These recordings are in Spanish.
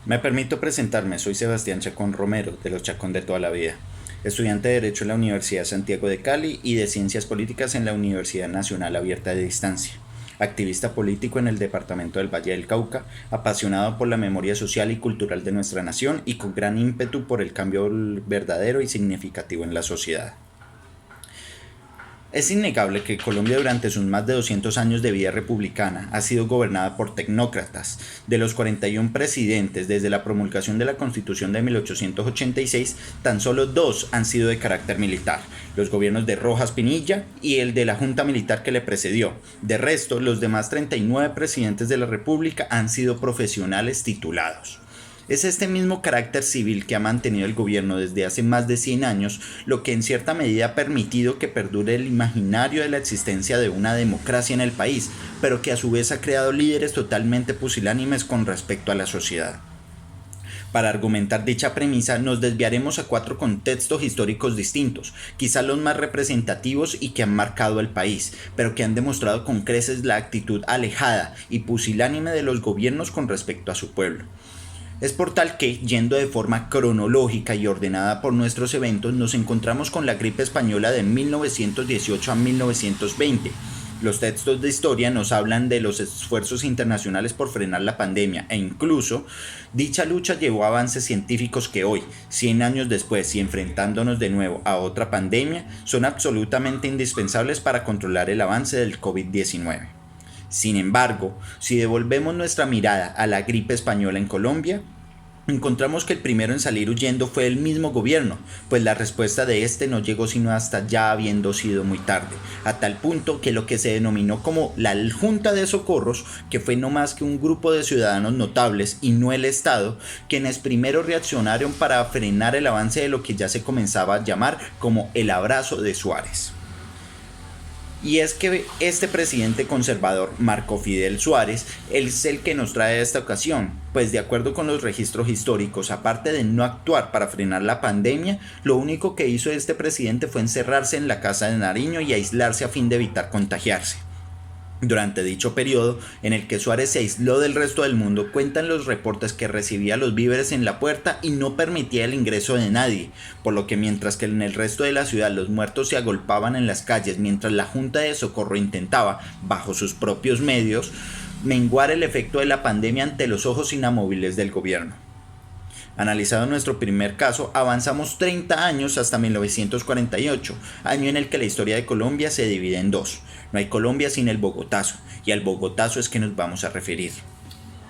Me permito presentarme, soy Sebastián Chacón Romero, de los Chacón de toda la vida, estudiante de Derecho en la Universidad Santiago de Cali y de Ciencias Políticas en la Universidad Nacional Abierta de Distancia, activista político en el departamento del Valle del Cauca, apasionado por la memoria social y cultural de nuestra nación y con gran ímpetu por el cambio verdadero y significativo en la sociedad. Es innegable que Colombia durante sus más de 200 años de vida republicana ha sido gobernada por tecnócratas. De los 41 presidentes desde la promulgación de la Constitución de 1886, tan solo dos han sido de carácter militar, los gobiernos de Rojas Pinilla y el de la Junta Militar que le precedió. De resto, los demás 39 presidentes de la República han sido profesionales titulados. Es este mismo carácter civil que ha mantenido el gobierno desde hace más de 100 años lo que en cierta medida ha permitido que perdure el imaginario de la existencia de una democracia en el país, pero que a su vez ha creado líderes totalmente pusilánimes con respecto a la sociedad. Para argumentar dicha premisa nos desviaremos a cuatro contextos históricos distintos, quizá los más representativos y que han marcado el país, pero que han demostrado con creces la actitud alejada y pusilánime de los gobiernos con respecto a su pueblo. Es por tal que, yendo de forma cronológica y ordenada por nuestros eventos, nos encontramos con la gripe española de 1918 a 1920. Los textos de historia nos hablan de los esfuerzos internacionales por frenar la pandemia e incluso dicha lucha llevó a avances científicos que hoy, 100 años después y enfrentándonos de nuevo a otra pandemia, son absolutamente indispensables para controlar el avance del COVID-19. Sin embargo, si devolvemos nuestra mirada a la gripe española en Colombia, encontramos que el primero en salir huyendo fue el mismo gobierno, pues la respuesta de este no llegó sino hasta ya habiendo sido muy tarde, a tal punto que lo que se denominó como la Junta de Socorros, que fue no más que un grupo de ciudadanos notables y no el Estado, quienes primero reaccionaron para frenar el avance de lo que ya se comenzaba a llamar como el abrazo de Suárez. Y es que este presidente conservador, Marco Fidel Suárez, es el que nos trae esta ocasión, pues de acuerdo con los registros históricos, aparte de no actuar para frenar la pandemia, lo único que hizo este presidente fue encerrarse en la casa de Nariño y aislarse a fin de evitar contagiarse. Durante dicho periodo, en el que Suárez se aisló del resto del mundo, cuentan los reportes que recibía los víveres en la puerta y no permitía el ingreso de nadie, por lo que mientras que en el resto de la ciudad los muertos se agolpaban en las calles mientras la Junta de Socorro intentaba, bajo sus propios medios, menguar el efecto de la pandemia ante los ojos inamovibles del gobierno. Analizado nuestro primer caso, avanzamos 30 años hasta 1948, año en el que la historia de Colombia se divide en dos. No hay Colombia sin el Bogotazo, y al Bogotazo es que nos vamos a referir.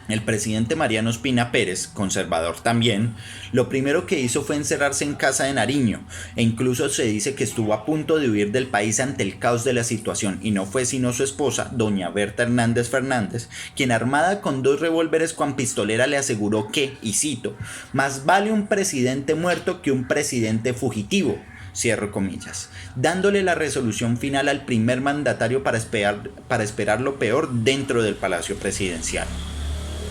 El presidente Mariano Ospina Pérez, conservador también, lo primero que hizo fue encerrarse en casa de Nariño, e incluso se dice que estuvo a punto de huir del país ante el caos de la situación, y no fue sino su esposa, doña Berta Hernández Fernández, quien armada con 2 revólveres con pistolera le aseguró que, y cito, más vale un presidente muerto que un presidente fugitivo, cierro comillas, dándole la resolución final al primer mandatario para esperar lo peor dentro del Palacio Presidencial.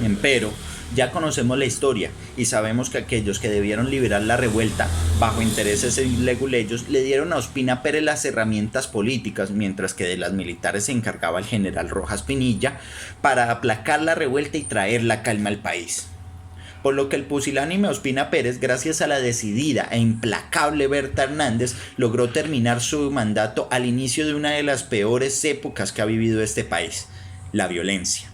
Empero, ya conocemos la historia y sabemos que aquellos que debieron liberar la revuelta bajo intereses leguleyos le dieron a Ospina Pérez las herramientas políticas, mientras que de las militares se encargaba el general Rojas Pinilla para aplacar la revuelta y traer la calma al país. Por lo que el pusilánime Ospina Pérez, gracias a la decidida e implacable Berta Hernández, logró terminar su mandato al inicio de una de las peores épocas que ha vivido este país, la violencia.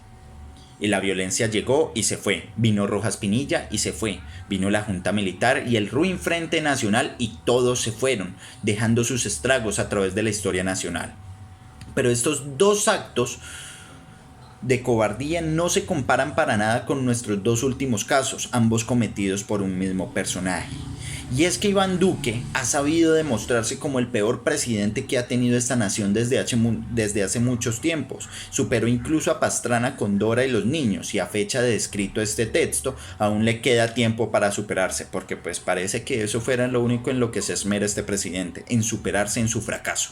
Y la violencia llegó y se fue. Vino Rojas Pinilla y se fue. Vino la Junta Militar y el ruin Frente Nacional y todos se fueron, dejando sus estragos a través de la historia nacional. Pero estos dos actos de cobardía no se comparan para nada con nuestros dos últimos casos, ambos cometidos por un mismo personaje. Y es que Iván Duque ha sabido demostrarse como el peor presidente que ha tenido esta nación desde hace muchos tiempos. Superó incluso a Pastrana con Dora y los niños, y a fecha de escrito este texto aún le queda tiempo para superarse, porque pues parece que eso fuera lo único en lo que se esmera este presidente, en superarse en su fracaso.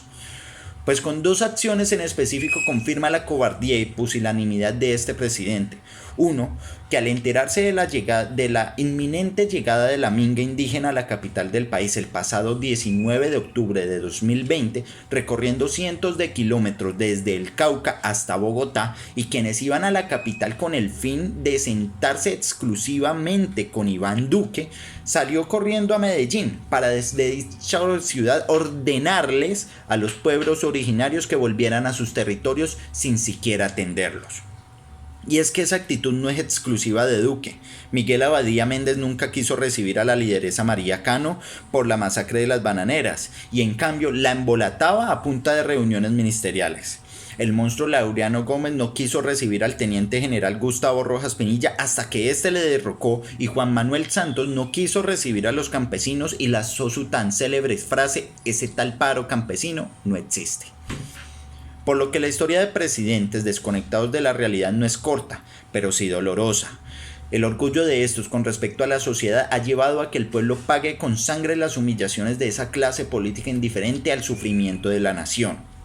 Pues con dos acciones en específico confirma la cobardía y pusilanimidad de este presidente. Uno, que al enterarse de la inminente llegada de la minga indígena a la capital del país el pasado 19 de octubre de 2020, recorriendo cientos de kilómetros desde el Cauca hasta Bogotá, y quienes iban a la capital con el fin de sentarse exclusivamente con Iván Duque, salió corriendo a Medellín para desde dicha ciudad ordenarles a los pueblos originarios que volvieran a sus territorios sin siquiera atenderlos. Y es que esa actitud no es exclusiva de Duque. Miguel Abadía Méndez nunca quiso recibir a la lideresa María Cano por la masacre de las bananeras, y en cambio la embolataba a punta de reuniones ministeriales. El monstruo Laureano Gómez no quiso recibir al teniente general Gustavo Rojas Pinilla hasta que éste le derrocó, y Juan Manuel Santos no quiso recibir a los campesinos y lanzó su tan célebre frase: ese tal paro campesino no existe. Por lo que la historia de presidentes desconectados de la realidad no es corta, pero sí dolorosa. El orgullo de estos con respecto a la sociedad ha llevado a que el pueblo pague con sangre las humillaciones de esa clase política indiferente al sufrimiento de la nación.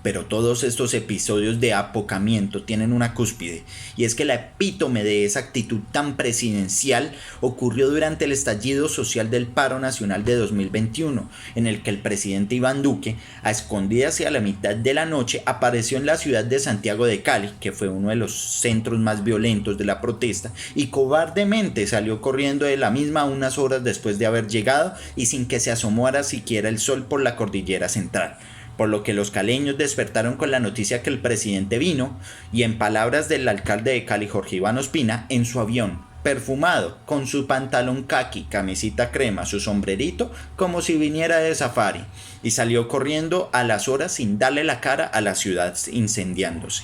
Pero todos estos episodios de apocamiento tienen una cúspide, y es que la epítome de esa actitud tan presidencial ocurrió durante el estallido social del paro nacional de 2021, en el que el presidente Iván Duque, a escondidas hacia la mitad de la noche, apareció en la ciudad de Santiago de Cali, que fue uno de los centros más violentos de la protesta, y cobardemente salió corriendo de la misma unas horas después de haber llegado y sin que se asomara siquiera el sol por la cordillera central. Por lo que los caleños despertaron con la noticia que el presidente vino, y en palabras del alcalde de Cali, Jorge Iván Ospina, en su avión, perfumado, con su pantalón caqui, camisita crema, su sombrerito, como si viniera de safari, y salió corriendo a las horas sin darle la cara a la ciudad incendiándose.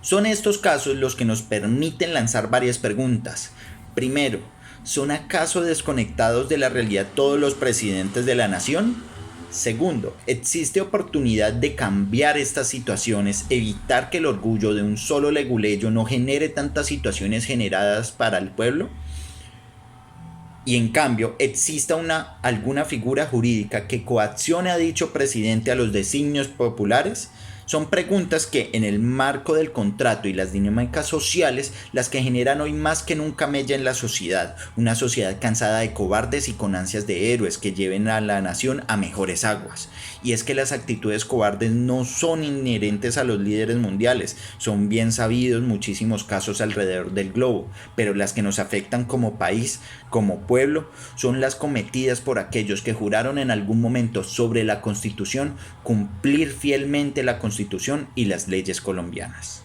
Son estos casos los que nos permiten lanzar varias preguntas. Primero, ¿son acaso desconectados de la realidad todos los presidentes de la nación? Segundo, ¿existe oportunidad de cambiar estas situaciones, evitar que el orgullo de un solo leguleyo no genere tantas situaciones generadas para el pueblo? Y en cambio, ¿exista alguna figura jurídica que coaccione a dicho presidente a los designios populares? Son preguntas que, en el marco del contrato y las dinámicas sociales, las que generan hoy más que nunca mella en la sociedad, una sociedad cansada de cobardes y con ansias de héroes que lleven a la nación a mejores aguas. Y es que las actitudes cobardes no son inherentes a los líderes mundiales, son bien sabidos muchísimos casos alrededor del globo, pero las que nos afectan como país, como pueblo, son las cometidas por aquellos que juraron en algún momento sobre la Constitución cumplir fielmente la Constitución y las leyes colombianas.